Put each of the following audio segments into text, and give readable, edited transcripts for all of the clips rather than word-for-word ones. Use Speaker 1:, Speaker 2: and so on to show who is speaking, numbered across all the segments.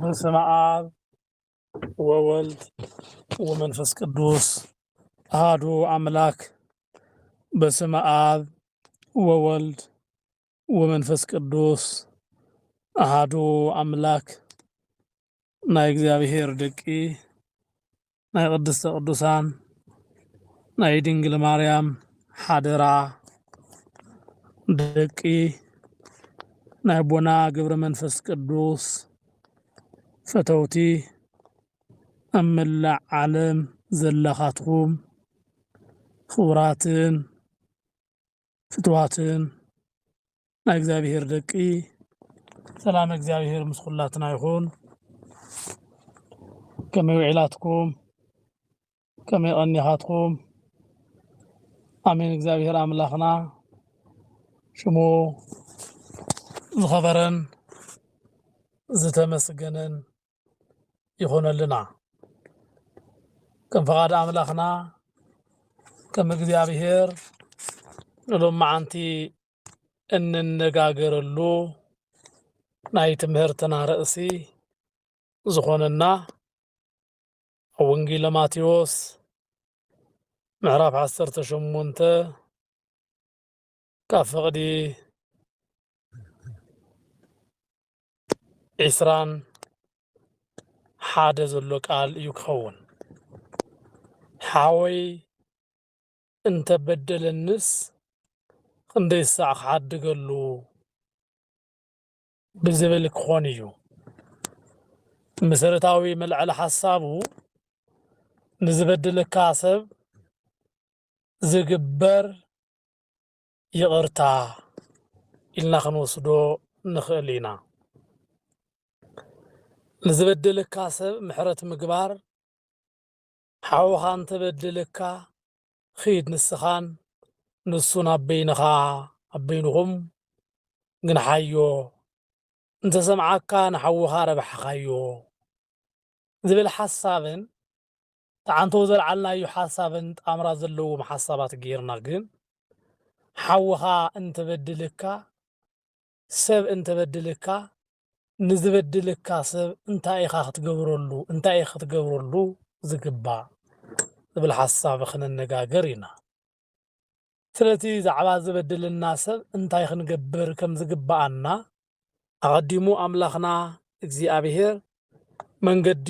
Speaker 1: በስመ አብ ወወልድ ወመንፈስ ቅዱስ አሐዱ አምላክ። በስመ አብ ወወልድ ወመንፈስ ቅዱስ አሐዱ አምላክ። ናይ እግዚአብሔር ደቂ ናይ ቅድስተ ቅዱሳን ናይ ድንግል ማርያም ሓደራ ደቂ ናይ ቦና ግብረ መንፈስ ቅዱስ ፈተውቲ ኣብ መላእ ዓለም ዘለኻትኩም ክቡራትን ፍትዋትን ናይ እግዚአብሔር ደቂ ሰላም እግዚአብሔር ምስ ኩላትና ይኹን። ከመይ ውዒላትኩም? ከመይ ቀኒኻትኩም? አሜን። እግዚአብሔር አምላኽና ሽሙ ዝኸበረን ዝተመስገነን ይኹነልና። ከም ፈቃድ አምላኽና ከም እግዚአብሔር ሎማዓንቲ እንነጋገረሉ ናይ ትምህርትና ርእሲ ዝኾነና ወንጌል ማቴዎስ ምዕራፍ 18 ካብ ፍቕዲ 21 ዘሎ ቃል እዩ ክኸውን። ሓወይ እንተበደለንስ ክንደይ ሳዕ ክሓድገሉ ብዝብል ክኾን እዩ። መሰረታዊ መልዕሊ ሓሳቡ ንዝበድለካ ሰብ ዝግበር ይቕርታ ኢልና ክንወስዶ ንኽእል ኢና። ንዝበድለካ ሰብ ምሕረት ምግባር ሓውኻ እንተበድለካ ኺድ ንስኻን ንሱን ኣበይንኻ ኣበይንኹም ግንሓዮ እንተሰምዓካ ንሓውኻ ረባሕኻዮ ዝብል ሓሳብን ተዓንቶ ዘለዓልናዮ ሓሳብን ጣምራ ዘለዎም ሓሳባት ጌርና ግን ሓውኻ እንተበድልካ ሰብ እንተበድልካ ንዝበድልካ ሰብ እንታይ ኢኻ ክትገብረሉ እንታይ ክትገብረሉ ዝግባእ ዝብል ሓሳብ ክንነጋገር ኢና። ስለቲ ዛዕባ ዝበድልና ሰብ እንታይ ክንገብር ከም ዝግባአና ኣቐዲሙ ኣምላኽና እግዚአብሔር መንገዲ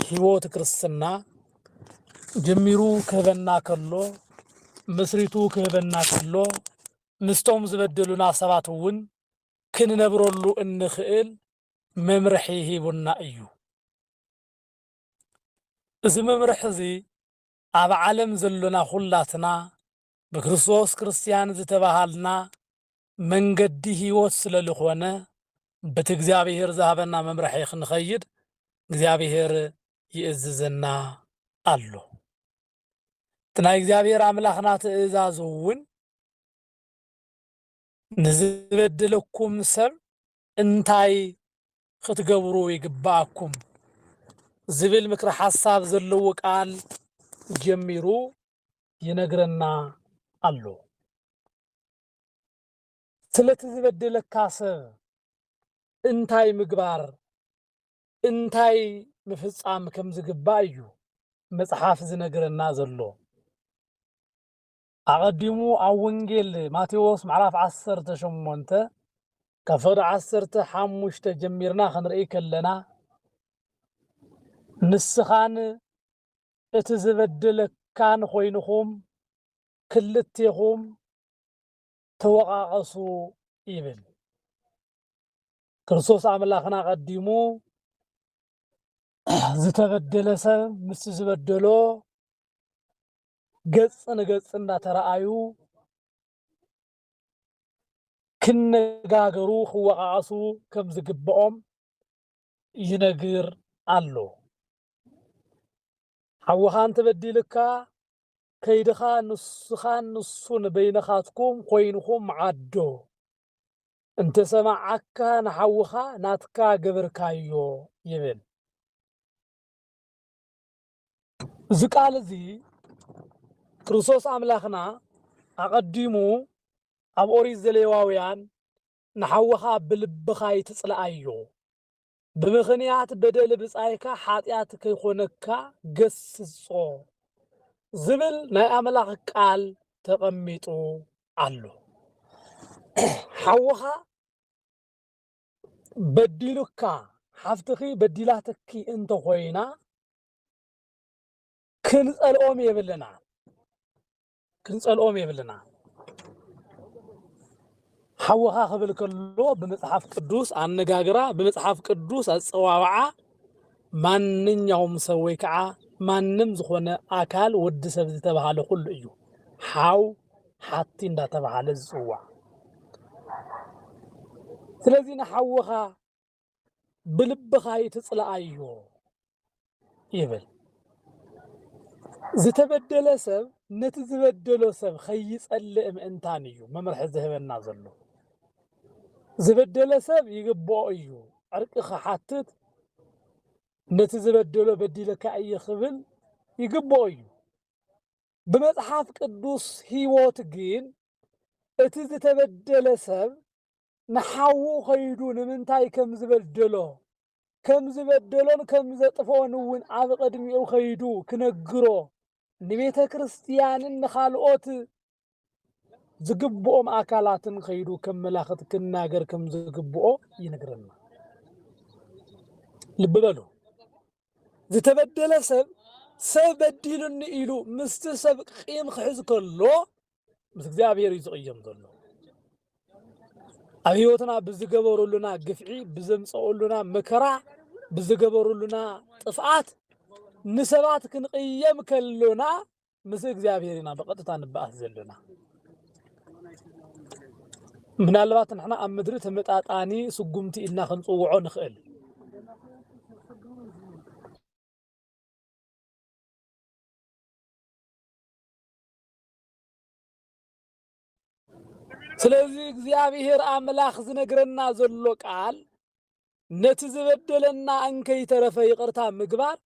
Speaker 1: ሂወት ክርስትና ጀሚሩ ክህበና ከሎ መስሪቱ ክህበና ከሎ ምስቶም ዝበደሉና ሰባት እውን ክንነብረሉ እንኽእል መምርሒ ሂቡና እዩ። እዚ መምርሒ እዚ ኣብ ዓለም ዘሎና ኩላትና ብክርስቶስ ክርስቲያን ዝተባሃልና መንገዲ ሂወት ስለዝኾነ በቲ እግዚአብሔር ዝሃበና መምርሒ ክንኸይድ እግዚአብሔር ይእዝዘና ኣሎ። እቲ ናይ እግዚአብሔር ኣምላኽና ትእዛዝ እውን ንዝበድለኩም ሰብ እንታይ ክትገብሩ ይግባአኩም ዝብል ምክሪ ሓሳብ ዘለዎ ቃል ጀሚሩ ይነግረና ኣሎ። ስለቲ ዝበድለካ ሰብ እንታይ ምግባር እንታይ ምፍጻም ከም ዝግባእ እዩ መጽሓፍ ዝነግረና ዘሎ። ኣቐዲሙ ኣብ ወንጌል ማቴዎስ ምዕራፍ 18 ካብ ፍቕዲ 15 ጀሚርና ክንርኢ ከለና ንስኻን እቲ ዝበድለካን ኮይንኹም ክልቴኹም ተወቃቐሱ ይብል። ክርስቶስ ኣምላኽና ቀዲሙ ዝተበደለ ሰብ ምስ ዝበደሎ ገጽ ንገጽ እንዳተረኣዩ ክነጋገሩ ክወቃቐሱ ከም ዝግብኦም ይነግር ኣሎ። ሓውኻ እንተበዲልካ ከይድኻ ንስኻን ንሱን በይነኻትኩም ኮይንኩም ዓዶ እንተሰማዓካ ንሓውኻ ናትካ ገበርካዮ ይብል። እዚ ቃል እዚ ክርስቶስ ኣምላኽና ኣቐዲሙ ኣብ ኦሪት ዘሌዋውያን ንሓውኻ ብልብኻ ይትጽልኣዮ بمخنيات بدل بصايكا حاطيات كيخونكا قسصو زبل ناي أملاخ قال تقميطو علو حوها بدلوكا حفتخي بدلاتكي انت خوينا كنسألهم يبلنا كنسألهم يبلنا حوها قبل كله بمصحف قدوس أنغاغرا بمصحف قدوس أصواوعا ማንኛውም ሰው ወይ ከዓ ማንም ዝኾነ አካል ወድ ሰብ ዝተባሃለ ሁሉ እዩ ሓው ሓቲ እንዳተባሃለ ዝጽዋዕ ስለዚህ ንሓውኻ ብልብኻ ይትጽላኣዮ ይብል ዝተበደለ ሰብ ነቲ ዝበደሎ ሰብ ከይጸልእ ምእንታን እዩ መምርሒ ዝህበና ዘሎ ዝበደለ ሰብ ይግብኦ እዩ ዕርቂ ክሓትት ነቲ ዝበደሎ በዲለካ እየኽብል ይግብኦ እዩ بمصحف قدوس هيوت جين اتزتبدل سب نحاو خيدو نمنتاي كم زبدلون كم زطفونون عاب قدميو خيدو كنغرو نبيت كريستيان نخالوت زغبؤم اكالاتن خيدو كم ملاخت كناغر كم زغبؤ ينغرنا لببلو زتبدل سب سبدلن إلو مستسب قيم خحز كله مس እግዚአብሔር ይጽየም ዘሎ አብዮትና ብዝገበሩልና ግፍዒ ብዘምጽኡልና መከራ ብዝገበሩልና ጥፍአት ንሰባት ክንቅየም ከሎና ምስ እግዚአብሔርና በቀጥታ ንባአስ ዘለና ምናልባት ንሕና ኣብ ምድሪ ተመጣጣኒ ስጉምቲ ኢልና ክንጽውዖ ንኽእል ስለዚህ እግዚአብሔር አምላክ ዝነግረና ዘሎ ቃል ነቲ ዝበደለና እንከይ ተረፈ ይቅርታ ምግባር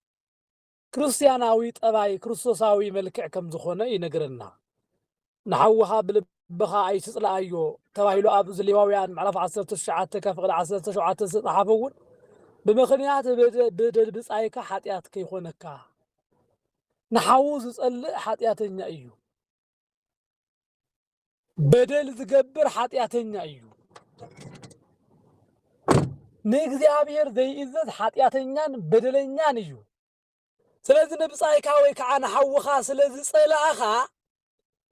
Speaker 1: ክርስቲያናዊ ጠባይ ክርስቶሳዊ መልክዕ ከም ዝኾነ ይነግረና ንሐውሃ ብልብኻ ኣይትጽላኣዮ ተባሂሉ ኣብ ዘሌዋውያን ምዕራፍ 19 ከፍቅድ 17 ዝተሓፈውን ብምኽንያት በደል ብጻይካ ኃጢአት ከይኾነካ ንሐው ዝጸልእ ኃጢአተኛ እዩ بدل زجبر حاتياتنا أيو نيجزيابير زي إزاز حاتياتنا بدلنا نيجو سلازم نبصايك هاويك عن حوخا سلازم صلاخا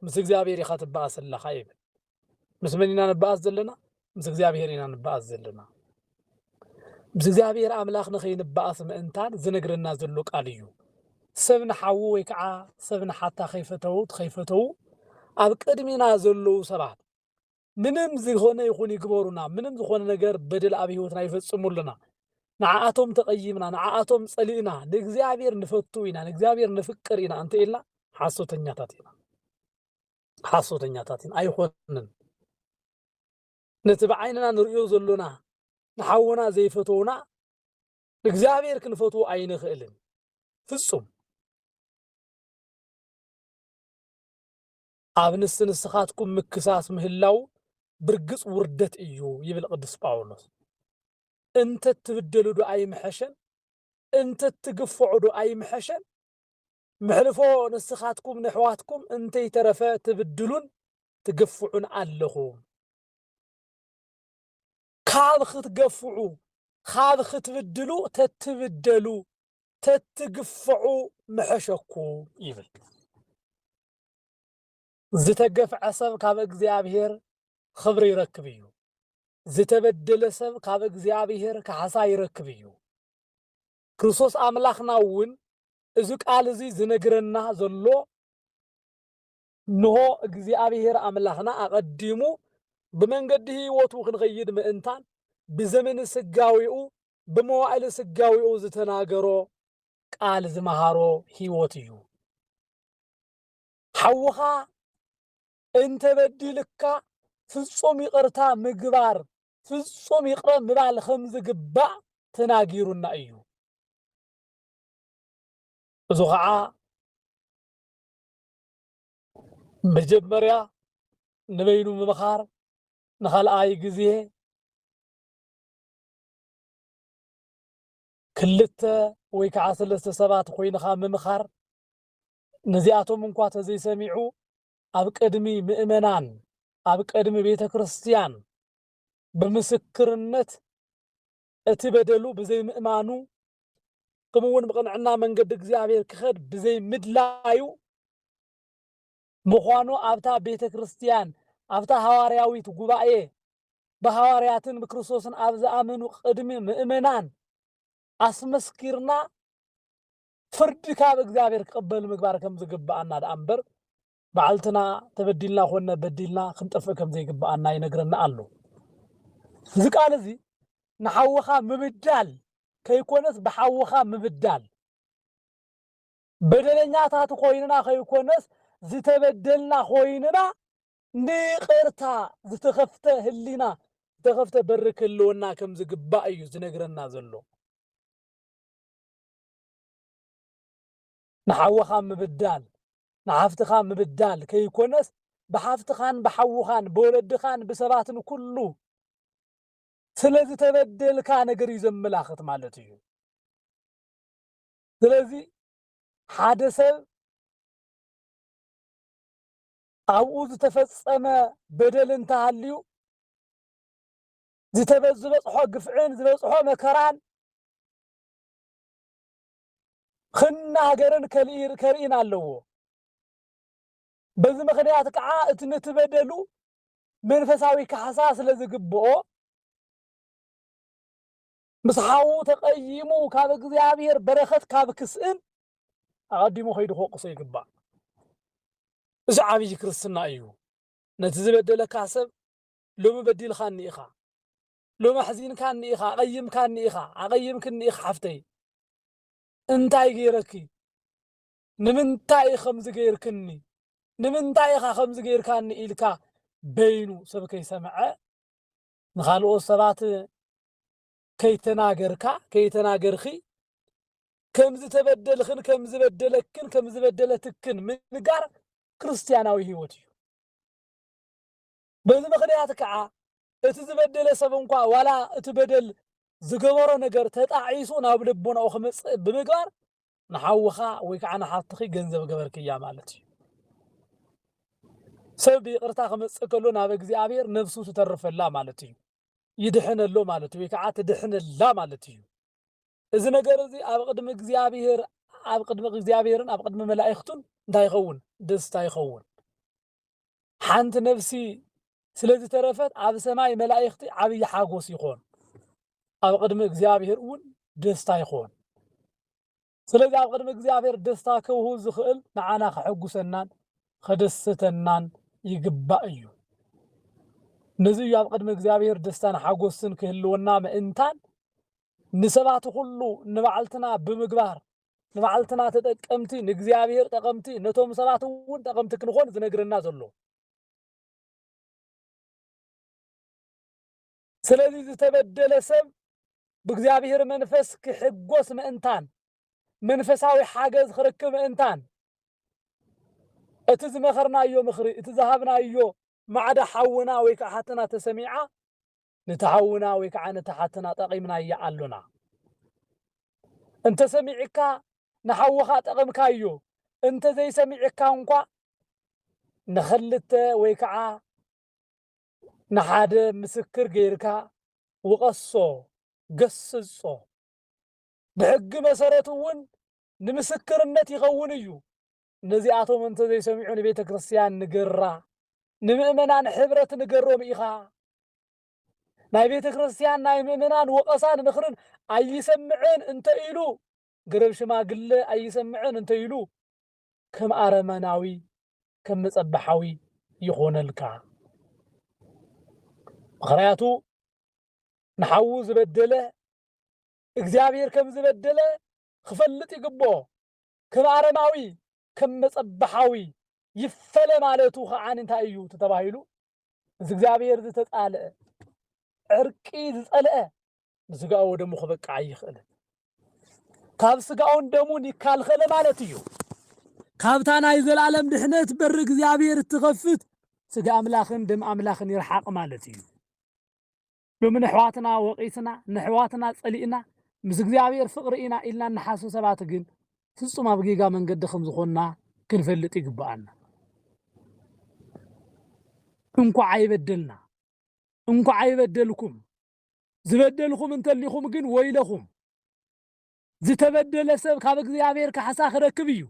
Speaker 1: مس إجزيابير يخاطب باس الله خايب مس منينا نباس زلنا مس إجزيابيرنا نباس زلنا مس إجزيابير أملاخ نخي نباس مأنتان زنقرنا زلوك عليو سبنا حوويك ع سبنا حتى خيفتو ኣብ ቅድሚና ዘለው ሰባት ምንም ዝሆነ ይኹን ይግበሩና ምንም ዝሆነ ነገር በደል ኣብ ህይወትና ይፈጽሙልና ንዓኣቶም ተቀይምና ንዓኣቶም ጸሊእና ለእግዚአብሔር ንፈቱ ኢና ለእግዚአብሔር ንፍቅር ኢና አንተ ኢልና ሐሰተኛታት ኢና አይሆንን ነቲ በዓይንና ንርእዮ ዘሎና ንሓውና ዘይፈተውና ለእግዚአብሔር ክንፈቱ ኣይንኽእልን ፍጹም አብንስ ንስኻትኩም ምክሳስ ምህላው ብርግጽ ውርደት እዩ ይብል ቅዱስ ጳውሎስ እንተ ትብደሉዱ አይምሐሸን እንተ ትግፍዑዱ አይምሐሸን ምሕልፎ ንስኻትኩም ንሕዋትኩም እንተ ይተረፈ ትብድሉን ትግፍዑን ኣለኹም ካብ ክትገፍዑ ካብ ክትብድሉ ተትብደሉ ተትግፍዑ ምሐሸኩም ይብል ዝተገፍዐ ሰብ ካብ እግዚአብሔር ክብሪ ይረክብ እዩ ዝተበደለ ሰብ ካብ እግዚአብሔር ካሕሳ ይረክብ እዩ ክርስቶስ አምላኽና እውን እዚ ቃል እዚ ዝነግረና ዘሎ ንሆ እግዚአብሔር አምላኽና አቀዲሙ ብመንገዲ ህይወቱ ክንኸይድ ምእንታን ብዘመን ስጋዊኡ ብመዋዕል ስጋዊኡ ዝተናገሮ ቃል ዝመሃሮ ህይወት እዩ ሓውኻ انت بديلك ፍጹም ይቅርታ ምግባር ፍጹም ይቅረ ምባል ከምዝ ግባእ ተናጊሩና እዩ እዚ ከዓ መጀመርያ ንበይኑ ምምኻር ንኻልኣይ ግዜ كلتا ويكع سلسة سبات خوينخا ممخار نزياتهم انكوا تزي سميعو أبك أدمي مؤمنان أبك أدمي بيت كريستيان بمسكرنت اتبدلو بزي مؤمنو كمون بقنعنا من قد እግዚአብሔር كخد بزي مدلايو مخوانو أبتا بيت كريستيان أبتا هوارياويت غبايه بهوارياتن بكريستوسن أبز آمنو قدمي مؤمنان أسمسكرنا فرد كاب እግዚአብሔር قبل مقبار كم زقبأنا الأنبر بعلتنا تبدلنا خونا بدلنا خنطف كم زي قبأنا ينقرنا قالو زقال زي نحوخا مبدال كيكونس بحوخا مبدال بدلنياتات خويننا كيكونس زتبدلنا خويننا نقرتا زتخفته هلينا زتخفته بركلونا كم زقبأ أيو زنقرنا زلو نحوخا مبدال نحفتخا مبدال كيكونس بحفتخان بحوخان بولدخان بسباتن كله سلازي تبدل كان نجري زملاخت مالتيو سلازي حادثة أوز تفصم بدل انتهاليو زي تبزبص حق قفعين زبص حق مكران خنا هجرن كلير كرين اللو بز مخنياتك عائت نتبدلو منفساوي كحساس لذي قبقو مسحاو تقيمو كاب እግዚአብሔር برخت كاب كسئن أقدمو خيدو خوقسو يقبع إذا عابي كريستنا أيو نتزبدل كاسب لو مبدل خان إخا لو محزين كان إخا أقيم كان إخا أقيم كن إخا حفتي انتاي غيركي نمنتاي خمز غير كني نمنتاي خمز غير كان إلكا بينو سبكي سمع نخالو السبات كيتناغرخي كم زتبدلخن كم زبدلكن كم زبدلتكن من قار كريستياناوي هيوتي بز مخنياتك اتزبدل سب انكوا ولا اتبدل زغبرو ነገር ተጣعيسو ናብ ልቦናው خمص بمغار نحوخا ويكع نحطخي ገንዘብ ገበርክያ ማለት ሰብ ይቅርታ خمص ከሎ ናብ እግዚአብሔር ነፍሱ ተተርፈላ ማለት እዩ يدحن له مالته ويكعات دحن لا مالته إذا نجار زي أبقدم إجزابير أبقدم إجزابيرن أبقدم ملائكتون دا يخون دستا يخون حنت نفسي سلذي ترفت عب سماي ملائكتي عبي حاجوس يخون أبقدم إجزابير ون دستا يخون سلذي أبقدم إجزابير دستا كوهو زخل معنا خحجوسنان خدستنان يجبأيو نزي يابقد مغزابير دستان حاغوسن كهلونا مئنتان نسبات كله نبعلتنا بمغبار نبعلتنا تጠቀምቲ ንግዚአብሔር ጠቀምቲ ነቶም ሰባት ውን ጠቀምቲ ክንኾን ዝነግረና ዘሎ ስለዚህ ዝተበደለ ሰብ በእግዚአብሔር መንፈስ ክሕጎስ ምእንታን መንፈሳዊ ሓገዝ ክርክብ ምእንታን እቲ ዝመኸርናዮ ምኽሪ እቲ ዝሃብናዮ معدا حونا ويكا حتنا تسميعا نتحونا ويكا نتحتنا تقيمنا يعلنا انت سميعكا نحوخا تقيمكايو انت زي سميعكا انكوا نخلت ويكا نحاد مسكر غيركا وقصو قصصو بحق مسارتون نمسكرنت يغونيو نزياتهم انت زي سميعون بيت كريستيان نقرا نمؤمنان حبرت نقروم إخا ناي بيت كريستيان ناي مؤمنان وقصان مخرن أي سمعين انت إلو قرب شما قل أي سمعين انت إلو كم أرماناوي كم مصبحاوي يخون الكا مخرياتو نحوز بدله እግዚአብሔር كم زبدله خفلت يقبو كم أرماوي كم مصبحاوي يفعل مالته خان انت أيو تتباهيلو እግዚአብሔር ዝተጣለ ዕርቂ ዝጸልአ ዝጋው ደሙ خبق አይخل ካብ ስጋውን ደሙን ይካልኸለ ማለት እዩ ካብታና ይዘላለም ድህነት በር እግዚአብሔር ትኸፍት ስጋ አምላኽን ደም አምላኽን ይርሐቅ ማለት እዩ በምን ሕዋትና ወቂስና ንሕዋትና ጸሊእና ምስ እግዚአብሔር ፍቅሪ ኢና ኢልና ንሓሱ ሰባት ግን ፍጹም ኣብ ጌጋ መንገዲ ከም ዝኾንና ክንፈልጥ ይግባአና እንኳ አይበደልና እንኳ አይበደልኩም ዝበደልኩም እንተሊኹም ግን ወይለኹም ዝተበደለ ሰብ ካብ እግዚአብሔር ካሕሳ ክረክብ እዩ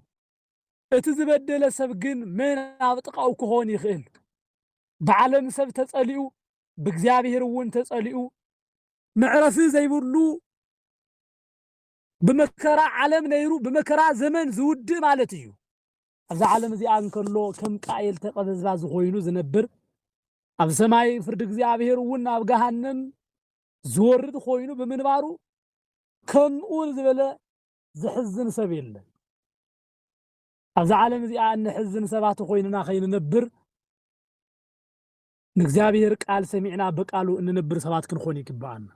Speaker 1: እቲ ዝበደለ ሰብ ግን መን ኣብ ጥቃኡ ክኾን ይኽእል ብዓለም ሰብ ተጸሊኡ ብእግዚአብሔር እውን ተጸሊኡ ምዕረፊ ዘይብሉ بمكرا عالم نيرو بمكرا زمن زود مالتيو أبز عالم زي أنكرلو كم قايل تقبز باز خوينو زنبر أب سماي فرد እግዚአብሔር ون أب جهنم زورد خوينو بمنبارو كم أول زبالة زحزن سبيل أبز عالم زي أن حزن سبات خويننا خين نبر እግዚአብሔር ቃል سمعنا بقالو إن نبر سبات كن خوني كبعنا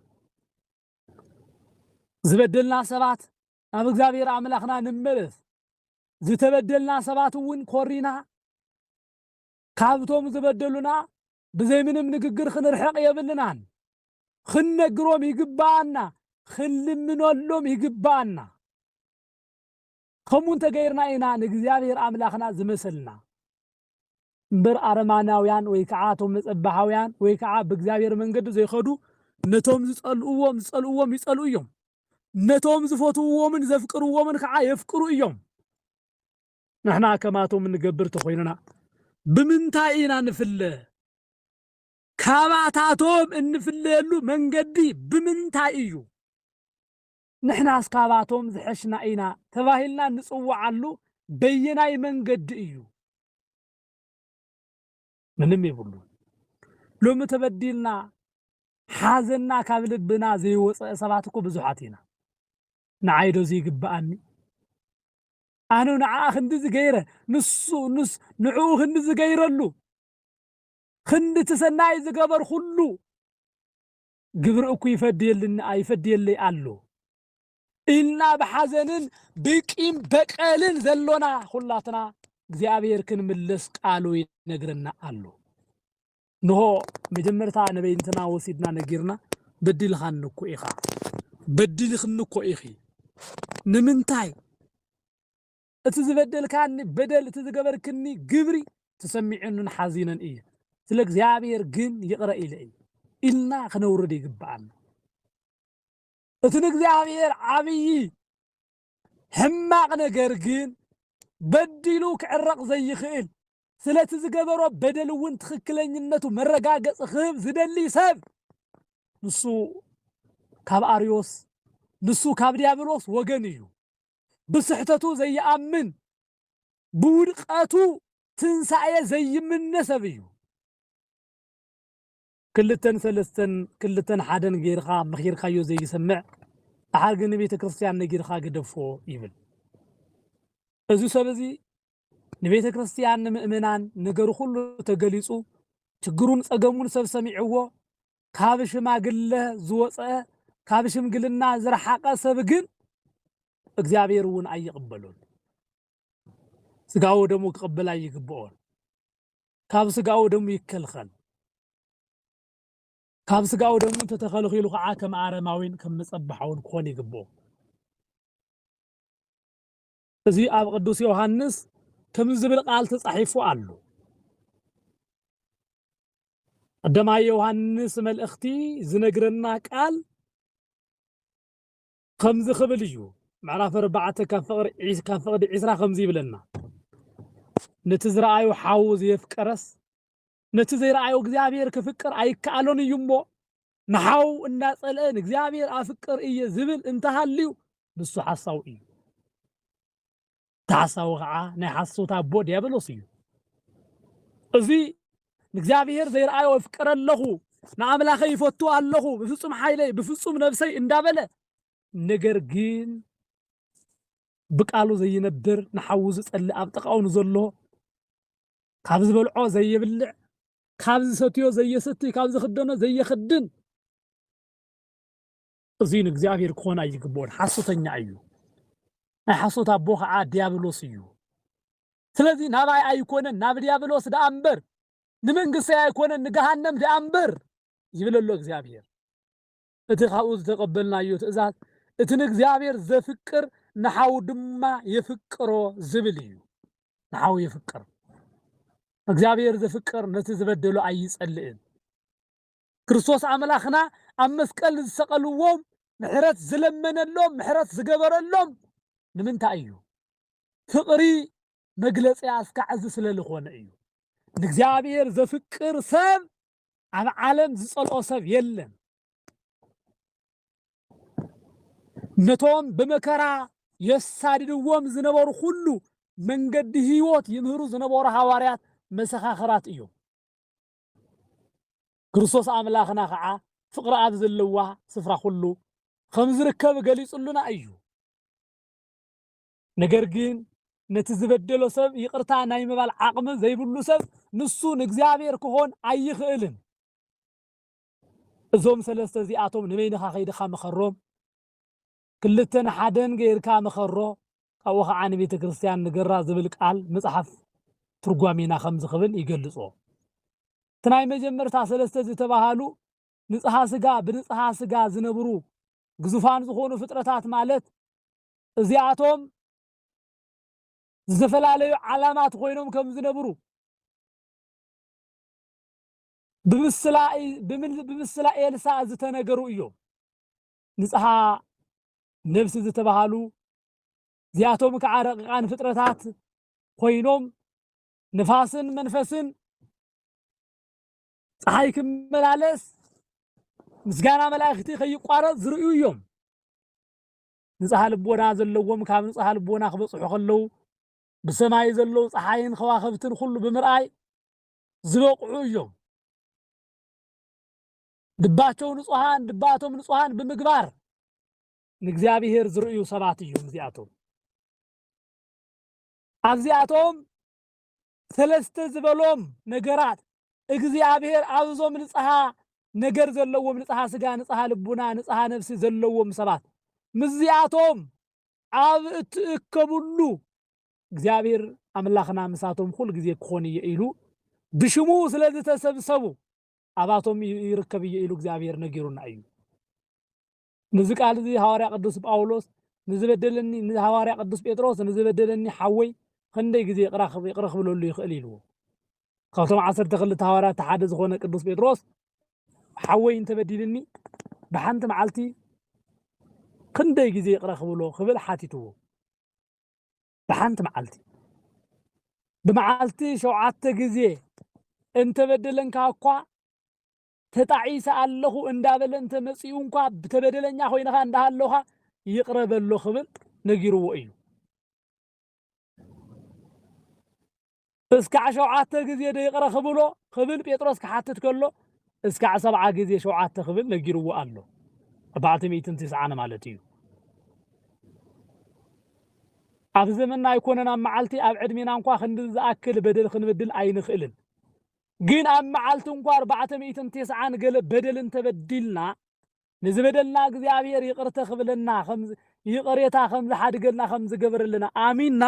Speaker 1: زبدلنا سبات أب እግዚአብሔር أملاخنا نملس زتبدلنا سبات ون كورينا كابتوم زبدلنا بزي منم نققر خنرحق يبلنان خنقروم يقبعنا خنلمنولوم يقبعنا خمون تغيرنا إنا نግዚአብሔር أملاخنا زمسلنا مبر أرماناويان ويكعاتهم مصبحاويان ويكعا بእግዚአብሔር መንገዱ ዘይخدو نتوم زصلؤوم يصلؤ يوم نتوم زفوتوومن زفقروومن كعا يفقرو يوم نحنا كماتهم نقبر تخويننا بمنتاينا نفل كاباتاتهم نفللو منقدي بمنتايو نحنا اسكاباتهم زحشنا اينا تباهلنا نصوعلو بيناي منقد ايو منم يبلو لو متبدلنا حازنا كابلبنا زي وصا سباتكو بزحاتينا نعيدو زي قباني أنا نعا خندز غيره نص نعو خندز غيرلو خند تسناي زغبر كله قبر اكو يفدي لي قالو إلنا بحزنن بقيم بقالن زلونا خلاتنا እግዚአብሔር ክንምልስ ቃሉ ይነግረና አሉ ነው መጀመርታ ነብይንትና ወሲድና ነጊርና በድልኻንኩ ኢኻ በድልኽንኩ ኢኺ ንምንታይ እቲ ዝበደልካኒ በደል እቲ ዝገበርክኒ ግብሪ ተሰሚዕንን ሓዚነን እየ ስለ እግዚአብሔር ግን ይቅረ ኢለይ ኢልና ክነውርድ ይግባአና እቲ እግዚአብሔር ዓብይ ሕማቅ ነገር ግን بدلو كعرق زي خيل سلات زقبرو بدلون تخكلنينتو مرقاقص خيب زدلي سب نسو كاب أريوس نسو كاب ديابلوس وغنيو بصحتتو زي أمن بورقاتو تنسعي زي من نسبيو كلتن ثلثتن كلتن حدن غيرخا مخيرخا يو زي يسمع أحرق نبي كريستيان غيرخا قدفو يبل أزو سبزي نبيت كريستيان مؤمنان نجرو كله تجلسوا تجرون أجمون سب سمعوه كابش ما قله زوجة كابش مقلنا زرحقة سبقين إخزابيرون أي يقبلون سقاو دمو قبل أي يقبلون كاب سقاو دمو يكلخن كاب سقاو دمو تتخلق يلوخ عاكم عارماوين كم مصبحون كون يقبلون زي أب قدوس يوحنس كم زبل قال تصحيفو قالو قدما يوحنس ملأختي زنقرنا قال خمز خبليو معرف 4 كفقر عيس كفقر عسرا خمزي بلنا نتزرعيو حاوز يفكرس نتزرعيو እግዚአብሔር كفكر አይካሎን يمو نحاو እናጸለን እግዚአብሔር አፍቅር እየ ዝብል እንተሃልዩ ንሱ ሐሳው እዩ تعسوغا نحسوتا بود يابلوسيو ازي እግዚአብሔር ዘይራአዮ ፍቅር አለኹ ናአምላኸ ይፈቱ አለኹ በፍጹም ኃይለይ በፍጹም ነፍሰይ እንዳበለ ነገር ግን በቃሉ ዘይነብር ንሐውዝ ጸል አብጥቃውን ዘሎ ካብዝ በልዖ ዘይብልዕ ካብዝ ሰትዮ ዘይሰቲ ካብዝ خدኖ ዘይخدን ازي እግዚአብሔር ኮና ይግቦን ሐሱተኛ እዩ حسوت أبوه عاد ديابلوس يو سلذي نباي أيكونن ناب ديابلوس دا أمبر نمنقص أيكونن نجهنم دا أمبر يبل له إخزابير اتخاوز تقبلنا يوت إزات እትን እግዚአብሔር ዘፍቅር ንሓው ድማ የፍቅሮ ዝብል እዩ ንሓው የፍቅር እግዚአብሔር ዘፍቅር ነቲ ዝበደሎ ኣይጸልእን ክርስቶስ አምላኽና ኣብ መስቀል ዝሰቀልዎም ምሕረት ዝለመነሎም ምሕረት ዝገበረሎም ንምንታይ እዩ ፍቅሪ መግለጽ ኣስካዕ ስለልኾነ እዩ ንእግዚአብሔር ዘፍቅር ሰብ ኣብ ዓለም ዝጸልኦ ሰብ የለን ነቶም በመከራ የሳድድዎም ዝነበሩ ሁሉ መንገዲ ህይወት ይምህሩ ዝነበሩ ሐዋርያት መሰኻኽራት እዮም ክርስቶስ አምላኽና ከዓ ፍቅሪ ኣብ ዘለዋ ስፍራ ሁሉ ከም ዝርከብ ገሊጹልና እዩ ነገር ግን ነቲ ዝበደሎ ሰብ ይቅርታ ናይ ምባል ዓቅሚ ዘይብሉ ሰብ ንሱ ንእግዚአብሔር ክሆን ኣይኽእልን እዞም ሰለስተ እዚኣቶም ንበይንኻ ኸይድኻ መኸሮም ክልተን ሓደን ገይርካ መኸሮ ካብኡ ከዓ ንቤተ ክርስቲያን ንገራ ዝብል ቃል መጽሓፍ ትርጓሜና ከም ዝኽብል ይገልጾ ትናይ መጀመርታ ሰለስተ ዝተባሃሉ ንጽሃ ስጋ ብንጽሃ ስጋ ዝነብሩ ግዙፋን ዝኾኑ ፍጥረታት ማለት እዚኣቶም ዝተፈላለዩ ዓላማት ኮይኖም ከም ዝነብሩ ብምስላ ኤልሳ ዝተነገሩ እዮም ንጽሃ ነፍሲ ዝተባሃሉ እዚኣቶም ከዓ ረቂቃን ፍጥረታት ኮይኖም ንፋስን መንፈስን ፀሓይ ክመላለስ ምስጋና መላእክቲ ከይቋረጽ ዝርእዩ እዮም ንጽሃ ልቦና ዘለዎም ካብ ንጽሃ ልቦና ክበጽሑ ከለው ብሰማይ ዘለው ፀሓይን ከዋኽብትን ሁሉ ብምርኣይ ዝበቕዑ እዮም ልባቸው ንጹሃን ብምግባር ንእግዚአብሔር ዝርእዩ ሰባት እዮም እዚኣቶም ኣብዚኣቶም ሰለስተ ዝበሎም ነገራት እግዚአብሔር ኣብዞም ንጽሃ ነገር ዘለዎም ንጽሃ ስጋ ንጽሃ ልቡና ንጽሃ ነፍሲ ዘለዎም ሰባት ምዚኣቶም ኣብ እትእከቡሉ እግዚአብሔር አምላኽና ምሳቶም ሁሉ ጊዜ ክኾን ኢሉ ብሽሙ ስለዝተሰብሰቡ አባቶም ይርከብ ኢሉ እግዚአብሔር ነጊሩና እዩ ንዚ ቃል እዚ ሐዋርያ ቅዱስ ጳውሎስ ንዝበደለኒ ሐዋርያ ቅዱስ ጴጥሮስ ንዝበደለኒ ሓወይ ክንደይ ጊዜ ይቅረኽ ብለሉ ይኽእል ኢልዎ ካብቶም 12 ሐዋርያት ሓደ ዝኾነ ቅዱስ ጴጥሮስ ሓወይ እንተበዲልኒ ብሓንቲ መዓልቲ ክንደይ ጊዜ ይቅረኽ ብሎ ክብል ሓቲትዎ بحنت معلتي بمعلتي شوعت جزء أنت بدلن كأقوى تتعيس الله إندابل أنت مسيون كأ بتبدلن يا خوينا عند هاللوها يقرب اللخبل نجيرو أيو اسكع شوعت جزء ده يقرأ خبله خبل بيترس كحتت كله اسكع 7 جزء شوعت خبل نجيرو الله 409 مالتيو ኣብ ዘመንና ይኮነና መዓልቲ ኣብ ዕድሜና እንኳን ክንድዝ ኣክል በደል ክንበድል ኣይንኽእልን ግን ኣብ መዓልቲ እንኳን 409 ገለ በደል እንተበድልና ንዝበደልና እግዚአብሔር ይቅርተ ክብለና ከም ይቅሬታ ከም ዝሓድገልና ከም ዝገበረልና ኣሚንና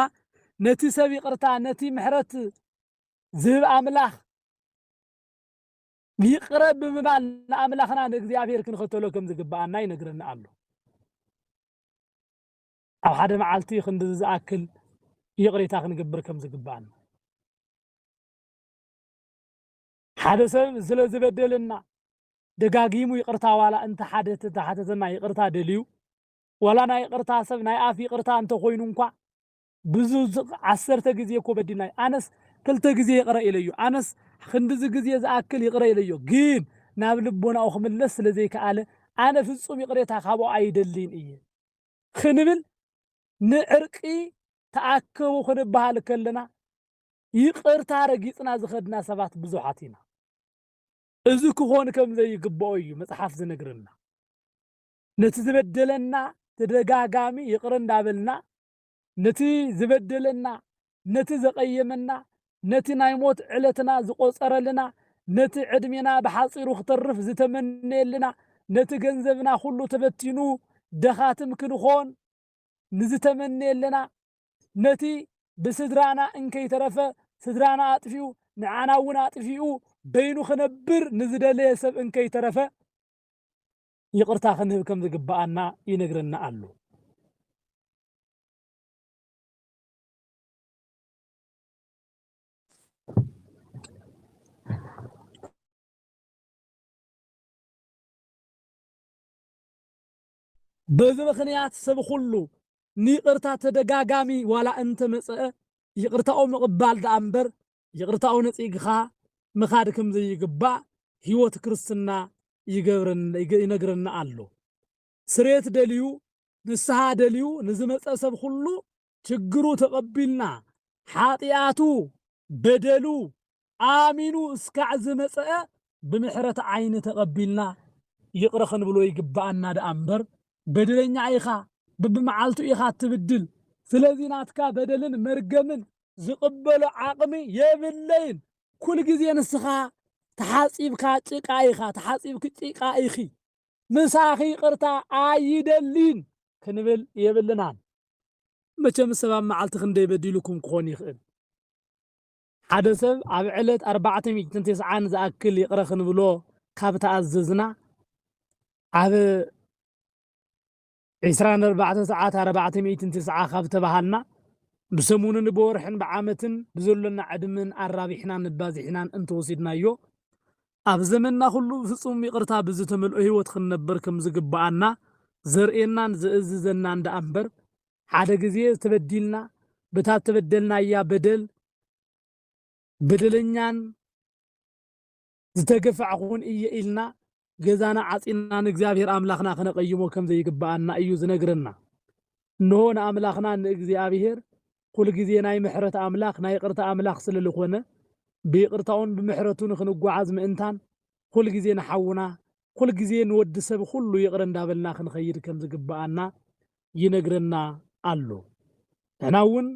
Speaker 1: ነቲ ሰብ ይቅርታ ነቲ ምሕረት ዝህብ ኣምላኽ ይቅረብ ብምባል ንኣምላኽና ንእግዚአብሔር ክንኸተሎ ከም ዝግባአና ይነግረና ኣሎ ኣብ ሓደ መዓልቲ ክንድዝ ዝኣክል ይቅሬታ ክንገብር ከም ዝግባአና ሓደ ሰብ ስለ ዝበደልና ደጋጊሙ ይቅርታ ዋላ እንተ ሓደ ተሓተተና ይቅርታ ደልዩ ዋላ ናይ ይቅርታ ሰብ ናይ ኣፍ ይቅርታ እንተ ኮይኑ እንኳን ብዙ 10 ጊዜ እኮ በድናይ ኣነስ 2 ጊዜ ይቅረ ኢለዩ ኣነስ ክንድዝ ጊዜ ዝኣክል ይቅረ ኢለዩ ግን ናብ ልቦናው ክምለስ ስለዘይከኣለ ኣነ ፍጹም ይቅሬታ ካብኡ ኣይደሊን እየ ክንብል ንዕርቂ ተኣከቡ ክንባሃል ከለና ይቅርታ ረጊጽና ዝኸድና ሰባት ብዙሓት ኢና እዚ ክኾን ከም ዘይግብኦ እዩ መጽሓፍ ዝነግረና ነቲ ዝበደለና ተደጋጋሚ ይቅር እንዳበልና ነቲ ዝበደለና ነቲ ዘቀየመና ነቲ ናይ ሞት ዕለትና ዝቆጸረልና ነቲ ዕድሜና በሓጺሩ ክተርፍ ዝተመነየልና ነቲ ገንዘብና ሁሉ ተበቲኑ ደኻትም ክንኾን ንዝተመነየልና ነቲ ብስድራና እንከይ ተረፈ ስድራና አጥፊው ንዓናውን አጥፊኡ በይኑ ክነብር ንዝደለየ ሰብ እንከይ ተረፈ ይቅርታ ክንህብ ከም ዝግባአና ይነግረና ኣሎ በዚ ምክንያት ሰብ ሁሉ ንይቅርታ ተደጋጋሚ ዋላ እንተ መጽአ ይቅርታው ምቅባል ዳእምበር ይቅርታው ነጽግኻ ምኻድ ከም ዘይግባእ ህይወት ክርስትና ይነግረና ኣሎ ስሬት ደልዩ ንስሐ ደልዩ ንዝመጽአ ሰብ ሁሉ ችግሩ ተቀቢልና ሓጢያቱ በደሉ አሚኑ እስካዕ ዝመጽአ ብምሕረት ዓይኒ ተቀቢልና ይቅር ክንብሎ ይግባአና ዳእምበር በደለኛ ኢኻ በብመዓልቱ ኢኻ ትብድል ስለዚ ናትካ በደልን መርገምን ዝቅበሎ ዓቅሚ የብለይን ኩል ግዜ ንስኻ ተሓጺብካ ጭቃ ኢኻ ተሓጺብክ ጭቃ ኢኺ ምሳኺ ይቅርታ ኣይደሊን ክንብል የብልናን መቸም ሰባብ መዓልቲ ክንደይ በዲሉኩም ክኾን ይኽእል ሓደ ሰብ ኣብ ዕለት 490 ዝኣክል ይቅረ ክንብሎ ካብ ተኣዘዝና ኣብ 24 ሰዓት 490 ካብ ተባሃልና بسمونن بورحن بعامتن بزلنا عدمن الرابحنا نبازحنا انت وسيدنايو اب زمننا كله فصوم يقرتا بزتملو هيوت خنبر كم زغبانا زرئنا زئززنا اند انبر حدا غزي تبدلنا بتا تبدلنا يا بدلنيان زتغفعون إلنا جزانا عصينا نغزابير املاخنا خنقيمو كم زي يغبانا ايو زنغرنا نون املاخنا نغزابير كل جزء ناي محرة أملاك ناي قرت أملاك سل الخونة بيقرتون بمحرتون خنقوا عزم إنتان كل جزء نحونا كل جزء نود سب كله يقرن دابلنا خنخير كم زقبانا ينقرنا الله هناون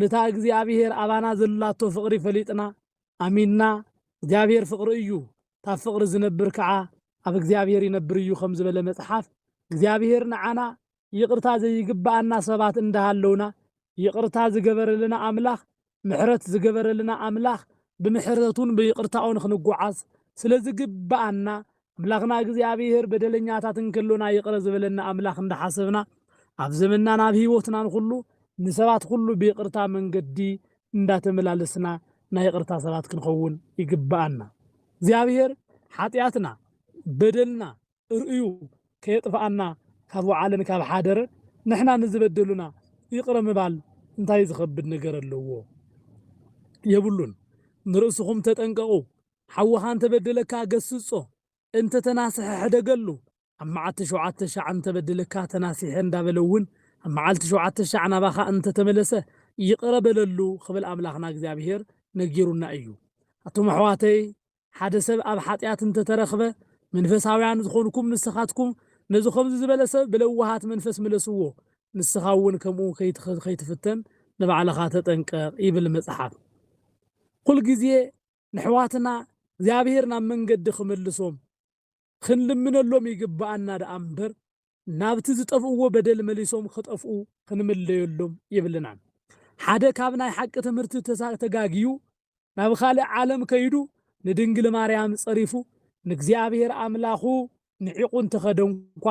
Speaker 1: نتاج زي أبيهر أبانا زلاتو فقري فليتنا أميننا زابير فقر إيو تفقر زنبر كعا أبك زابير ينبر إيو خمس بلا متحف زابير نعنا يقرتا زي يقبانا سبات اندها اللونا يقرتا زجبر لنا أملاخ محرت زجبر لنا أملاخ بمحرتون بيقرتاون خنقعاز سلازجب بأننا أملاخنا جزي أبيهر بدلنا تاتن كلنا يقرز بلنا أملاخ عند حسبنا أفزمنا نبيه وتنا نخلو نسبات خلو بيقرتا من قدي ندات ملالسنا نيقرتا سبات كنخون يجب بأننا زي أبيهر حاتياتنا بدلنا رؤيو كيطفأنا كابو عالم كاب حادر نحنا نزبدلنا يقرم بال انتهي زخبد نجر اللوو يبلون نرأسهم تتنققوا حوهان تبدلكا قسسو انت تناسح حدا قلو اما عتشو عتش عن تبدلكا تناسيحين دابلون اما عالتشو عتش عن باخا انت تملسه يقرب للو خبل املاخنا اكزابيهر نجيرونا ايو اتو محواتي حدا سب اب حاتيات انت ترخبه منفساويان زخونكم نسخاتكم نزو خبز زبلسه بلوهات منفس ملسوو نسخاون كمو كيتفتن نبعلخا تطنقق يبل مصحف كل جزيه نحواتنا እግዚአብሔርና መንገድ خملسوم خنلمنلوم يغبانا دامبر نابت زطفو بدل مليسوم خطفو خنمليلوم يبلنا حدا كابناي حق تمرت تغاغيو ناب خالق عالم كيدو ندنگل ماريام صريفو نግዚአብሔር አምላኹ ንዒቁን ተኸደንኳ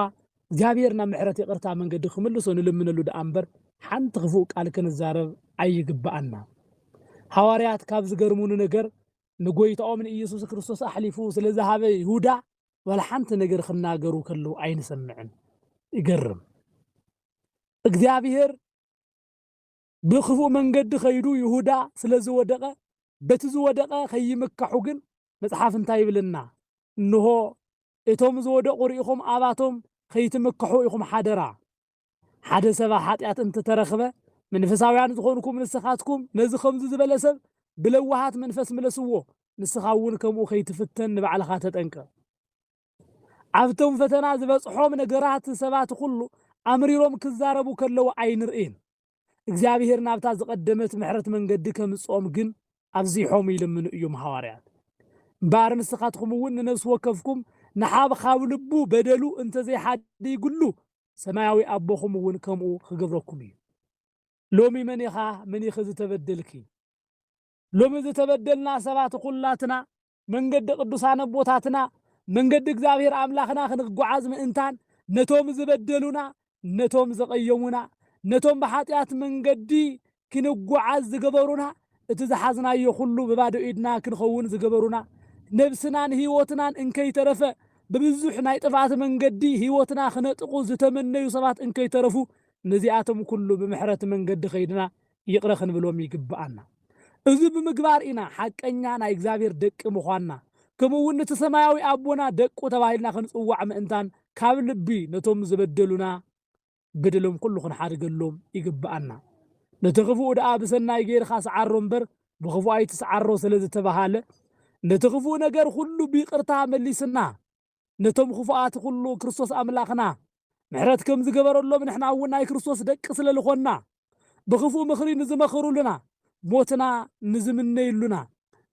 Speaker 1: እግዚአብሔርና ምሕረት ይቅርታ መንገድ خملسو ንልምነሉ ደአምበር ሓንቲ ክፉ ቃል ከንዛረብ አይግባአና ሐዋርያት ካብ ዝገርሙን ነገር ንጎይታኦም ኢየሱስ ክርስቶስ አሕሊፉ ስለዛሃበ ይሁዳ ወላሓንቲ ነገር ክናገሩ ከለው አይንሰምዕን ይገርም እግዚአብሔር ብክፉ መንገድ ኸይዱ ይሁዳ ስለዝወደቀ በትዝወደቀ ከይመካሑ ግን መጽሐፍ እንታይ ይብልና እንሆ እቶም ዝወደቁ ሪኢኹም አባቶም ከይትመካሑ ኢኹም ሓደራ ሓደ ሰባ ኃጢአት እንተ ተረኽበ መንፈሳውያን ዝኾንኩም ንስኻትኩም ነዚ ከምዚ ዝበለሰብ بلوهات منفس ملسوو نسخاون كمو خيتفتن نبعلخا تطنقق عفتم فتنا زبصحوم نغرات سبات كله امريروم كزاربو كلو عينرئين እግዚአብሔር ናብታ ዝቀደመት ምሕረት መንገድ ከምጾም ግን አብዚሖም ይልምኑ እዮም ሐዋርያት ባር ንስኻትኩም ወን ነፍስ ወከፍኩም ንሓብ ካብ ልቡ በደሉ እንተ ዘይሓዲ ይግሉ ሰማያዊ አቦኹም ወን ከምኡ ክገብረኩም እዩ ሎሚ መንኻ መንኺ ዝተበደልኪ ሎሚ ዝተበደልና ሰባት ኩላትና መንገድ ቅዱሳን ቦታትና من قد እግዚአብሔር አምላኽና ክንጓዓዝ ምእንታን ነቶም ዝበደሉና ነቶም ዘቀየሙና ነቶም በኃጢአት መንገዲ ክንጓዓዝ ዝገበሩና እቲ ዝሓዝናዮ ሁሉ በባዶ ኢድና ክንኸውን ዝገበሩና ነብስናን ህይወትናን እንከይተረፈ በብዙሕ ናይ ጥፋት መንገዲ ህይወትና ክነጥቁ ዝተመነዩ ሰባት እንከይተረፉ ነዚአቶም ኩሉ ብምሕረት መንገዲ ኸይድና ይቅረ ክንብሎም ይግባአና እዚ ብምግባር ኢና ሐቀኛ ናይ እግዚአብሔር ደቂ ምዃንና ከምኡውን እቲ ሰማያዊ አቦና ደቁ ተባሂልና ክንጽዋዕ ምእንታን ካብ ልቢ ነቶም ዝበደሉና በደሎም ኩሉ ክንሓድገሎም ይግባአና ነተኽፉኡ ደኣ ብሰናይ ጌርኻ ሰዓሮ እምበር ብኽፉእ ኣይትሰዓሮ ስለ ዝተባሃለ ነቲ ክፉእ ነገር ሁሉ ቢቅርታ መሊስና ነቶም ክፉኣት ሁሉ ክርስቶስ አምላኽና ምሕረት ከም ዝገበረሎም ንሕና እውን ናይ ክርስቶስ ደቂ ስለ ዝኾንና ብኽፉእ ምኽሪ ንዝመኽሩልና ሞትና ንዝምነይሉና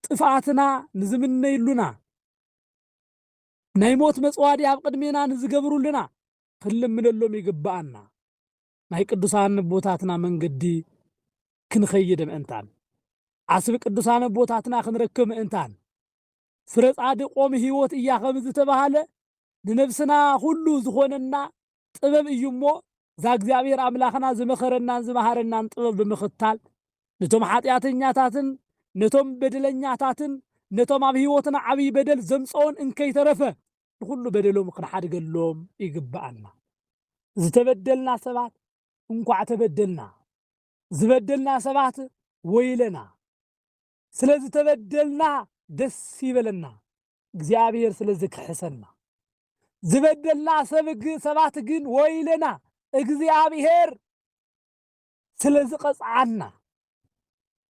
Speaker 1: ጥፍኣትና ንዝምነይሉና ናይ ሞት መጽዋዕቲ ኣብ ቅድሜና ንዝገብሩልና ክንልምነሎም ይግባአና ናይ ቅዱሳን ቦታትና መንገዲ ክንኸይድ ምእንታን ዓስቢ ቅዱሳን ቦታትና ክንረክብ ምእንታን ፍረ ጻድቆም ህይወት እያ ከም ዝተባሃለ ንነፍስና ሁሉ ዝኾነና ጥበብ እዩ እሞ እዛ እግዚአብሔር አምላኽና ዝመኸረናን ዝመሃረናን ጥበብ ብምኽታል ነቶም ኃጢአተኛታትን ነቶም በደለኛታትን ነቶም ኣብ ህይወትና ዓብይ በደል ዘምጽኦን እንከይተረፈ ሁሉ በደሎም ክንሓድገሎም ይግባአና ዝተበደልና ሰባት እንኳዕ ተበደልና ዝበደልና ሰባት ወይለና ስለ ዝተበደልና ደስ ይበለና እግዚአብሔር ስለ ዝክሕሰና ዝበደልና ሰባት ግን ወይለና እግዚአብሔር ስለ ዝቀጽዓና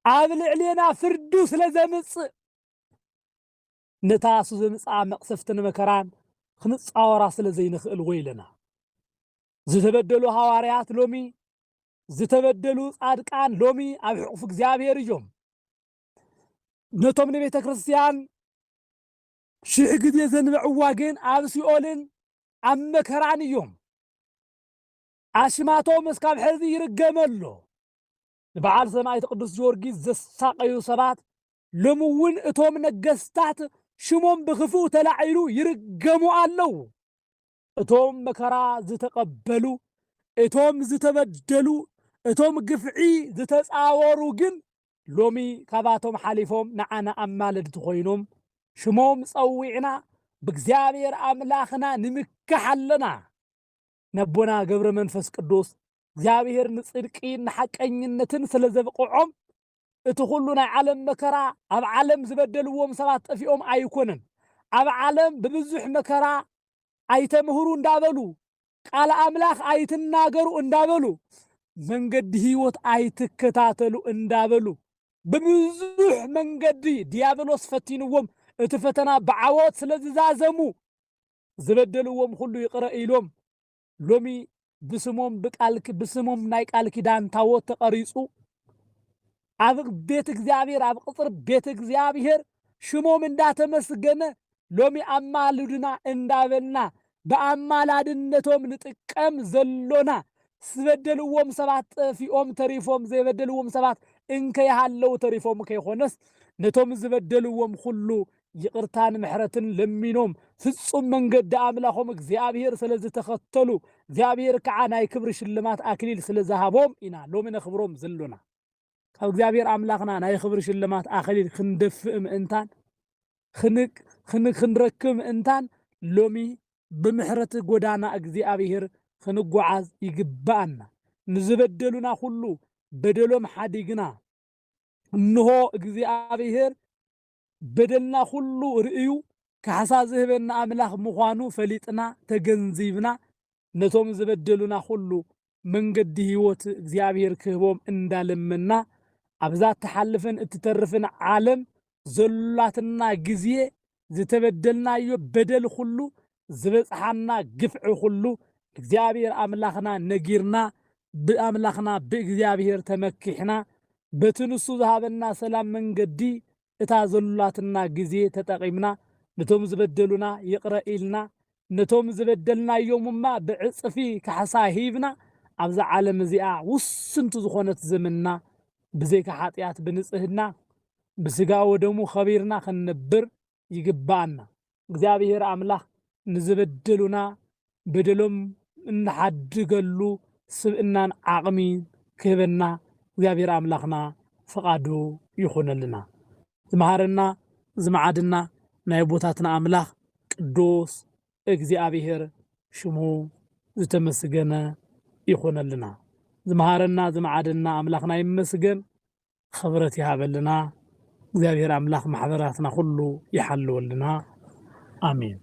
Speaker 1: ኣብ ልዕሌና ፍርዱ ስለ ዘምጽእ ነታሱ ዘምጽአ መቅሰፍትን መከራን ክንጻወራ ስለ ዘይንኽእል ወይለና ዝተበደሉ ሐዋርያት ሎሚ ዝተበደሉ ጻድቃን ሎሚ ኣብ ሕቁፍ እግዚአብሔር እዮም ነቶም ንቤተ ክርስቲያን ሽሕ ግዜ ዘንበዕዋ ግን ኣብ ሲኦልን ኣብ መከራን እዮም ኣሽማቶም እስካብ ሕዚ ይርገመሎ በዓል ሰማዕት ቅዱስ ጊዮርጊስ ዘሳቀዩ ሰባት ሎሚ እውን እቶም ነገስታት ሽሞም ብኽፉእ ተላዒሉ ይርገሙ ኣለው እቶም መከራ ዝተቀበሉ እቶም ዝተበደሉ እቶም ግፍዒ ዝተጻወሩ ግን ሎሚ ካባቶም ሓሊፎም ንዓና ኣማለድቲ ኮይኖም ሽሞም ጸዊዕና ብእግዚአብሔር አምላኽና ንምካሕ ኣለና ነቦና ገብረ መንፈስ ቅዱስ እግዚአብሔር ንጽድቂ ንሐቀኝነትን ስለ ዘብቅዖም እቲ ሁሉ ናይ ዓለም መከራ ኣብ ዓለም ዝበደልዎም ሰባት ጠፊኦም ኣይኮነን ኣብ ዓለም ብብዙሕ መከራ ኣይተምህሩ እንዳበሉ ቃል አምላኽ ኣይትናገሩ እንዳበሉ መንገዲ ህይወት ኣይትከታተሉ እንዳበሉ በብዙሕ መንገዲ ዲያብሎስ ፈቲንዎም እቲ ፈተና ብዓወት ስለ ዝዛዘሙ ዝበደልዎም ሁሉ ይቅረ ኢሎም ሎሚ ብስሞም ናይ ቃል ኪዳን ታቦት ተቀሪጹ ኣብ ቤተ እግዚአብሔር ኣብ ቅጽር ቤተ እግዚአብሔር ሽሞም እንዳተመስገነ ሎሚ ኣማልዱና እንዳበልና በአማላድነቶም ንጥቀም ዘሎና ዝበደልዎም ሰባት ጠፊኦም ተሪፎም ዘይበደልዎም ሰባት እንከይሃለው ተሪፎም ከይኾነስ ነቶም ዝበደልዎም ሁሉ ይቅርታን ምሕረትን ለሚኖም ፍጹም መንገዲ አምላኾም እግዚአብሔር ስለ ዝተኸተሉ እግዚአብሔር ከዓ ናይ ክብሪ ሽልማት አክሊል ስለ ዝሃቦም ኢና ሎሚ ነኽብሮም ዘሎና ካብ እግዚአብሔር አምላኽና ናይ ክብሪ ሽልማት አክሊል ክንደፍእ ምእንታን ክንረክብ ምእንታን ሎሚ ብምሕረት ጎዳና እግዚአብሔር ክንጓዓዝ ይግባአና ንዝበደሉና ሁሉ በደሎም ሓዲግና እንሆ እግዚአብሔር በደልና ሁሉ ርእዩ ካሕሳ ዝህበና አምላኽ ምዃኑ ፈሊጥና ተገንዚብና ነቶም ዝበደሉና ሁሉ መንገዲ ህይወት እግዚአብሔር ክህቦም እንዳለመና ኣብዛ ተሓልፈን እትተርፍን ዓለም ዘላትና ጊዜ ዝተበደልናዮ በደል ሁሉ ዝበጽሓና ግፍዒ ሁሉ እግዚአብሔር አምላኽና ነጊርና በአምላኽና በእግዚአብሔር ተመኪሕና በትንሱ ዝሃበና ሰላም መንገዲ እታ ዘላትና ጊዜ ተጠቂምና ነቶም ዝበደሉና ይቅረ ኢልና ነቶም ዝበደልናዮምማ ብዕጽፊ ካሕሳ ሂብና ኣብዛ ዓለም እዚኣ ውስንቲ ዝኾነት ዘመንና ብዘይካ ኃጢአት ብንጽህና ብስጋ ወደሙ ኸቢርና ክንነብር ይግባአና እግዚአብሔር አምላክ ንዝበድሉና በደሎም እንሓድገሉ ስብእናን ዓቕሚ ክህበና እግዚአብሔር አምላኽና ፈቃዱ ይኹነልና ዝመሃረና ዝመዓድና ናይ ቦታትና አምላኽ ቅዱስ እግዚአብሔር ሽሙ ዝተመስገነ ይኹነልና ዝመሃረና ዝመዓድና አምላኽና ይመስገን خبرت يهابلنا እግዚአብሔር አምላኽ ማሕበራትና ሁሉ ይሐልወልና አሜን